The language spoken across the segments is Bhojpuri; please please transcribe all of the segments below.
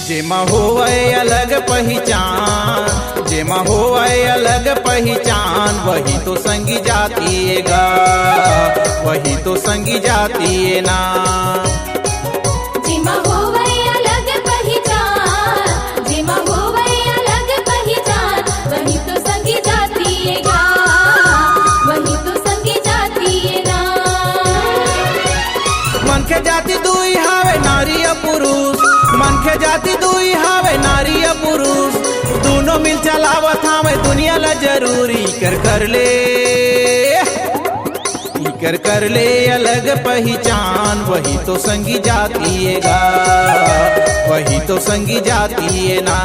जेमा होवे अलग पहचान, जेमा होवे अलग पहचान, वही तो संगी जाती है गा, वही तो संगी जाती है ना। जेमा होवे अलग पहचान, जेमा होवे अलग पहचान, वही तो संगी जाती है गा, वही तो संगी जाती है ना। मन के जाति दुई हावे नारी या पुरुष, मन के जाति दुई हावे नारी या पुरुष, दोनों मिल चलावत हमें दुनिया ला जरूरी कर ले, कर ले अलग पहचान, वही तो संगी जाती है गा, वही तो संगी जाती है ना।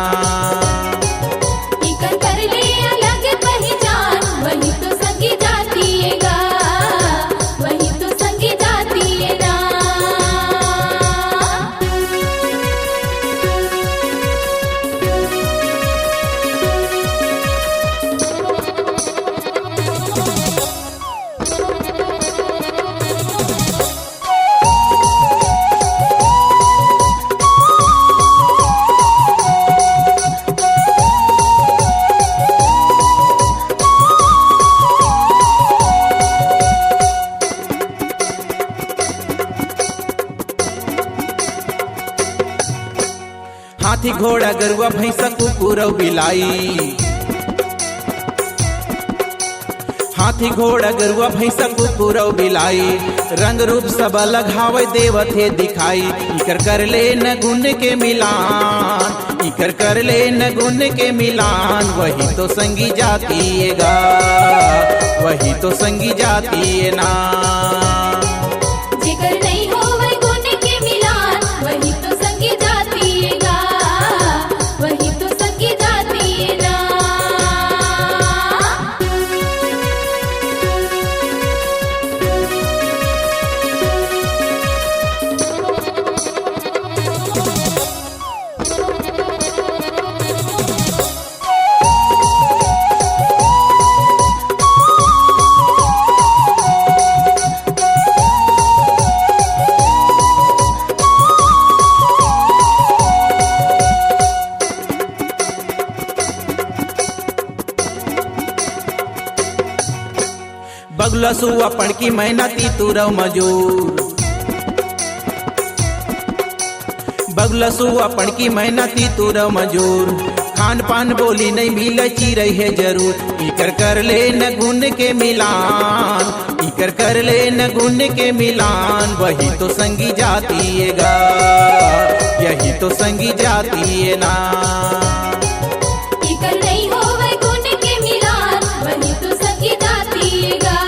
कर ले अलग पहचान, वही तो संगी जाती है गा, वही तो संगी जाती है ना। हाथी घोड़ा गरुआ भैंसा कुकुर और बिलाई, हाथी घोड़ा गरुआ भैंसा कुकुर और बिलाई, रंग रूप सब अलग हावे देवत है दिखाई। कर ले न गुण के मिलान, कर ले न गुण के मिलान, वही तो संगी जाती है गा, वही तो संगी जाती है ना। जिगर नहीं होवे गुण के मिलान, वही तो संगी जाती है गा, वही तो संगी जाती है ना। बगुला सुआ पड़की मेहनती तुरव मजूर, बगुला सुआ पड़की मेहनती तुरव मजूर, खान पान बोली नहीं मिल चिरई है जरूर। कर ले न गुण के मिलान, कर ले न गुण के मिलान, वही तो संगी जाती है गा, यही तो संगी जाती है ना। जिगर नहीं होवे गुण के मिलान, वही तो संगी जाती है गा,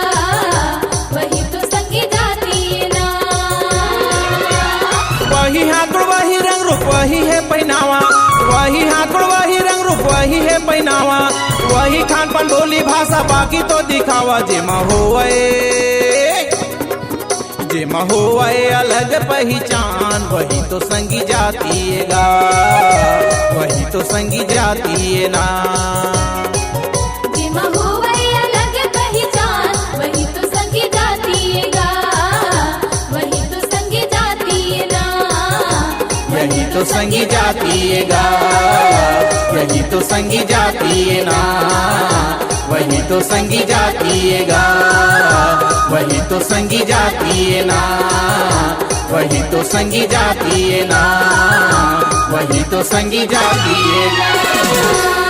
वही तो संगी जाती है ना। वही हाथ वही रंग रूप वही है पहनावा, वही हाथ वही रंग रूप वही है पहनावा, वही खान पान बोली भाषा बाकी तो दिखावा। जेमा होवे अलग पहचान, वही तो संगी जाती है गा, वही तो संगी जाती है ना। जेमा होवे अलग पहचान, वही तो संगी जाती है गा, वही तो संगी जाती है ना। यही तो संगी जाती है गा, यही तो संगी जाती है ना, वही तो संगी जाती है गा, वही तो संगी जाती है ना, वही तो संगी जाती है ना, वही तो संगी जाती है ना।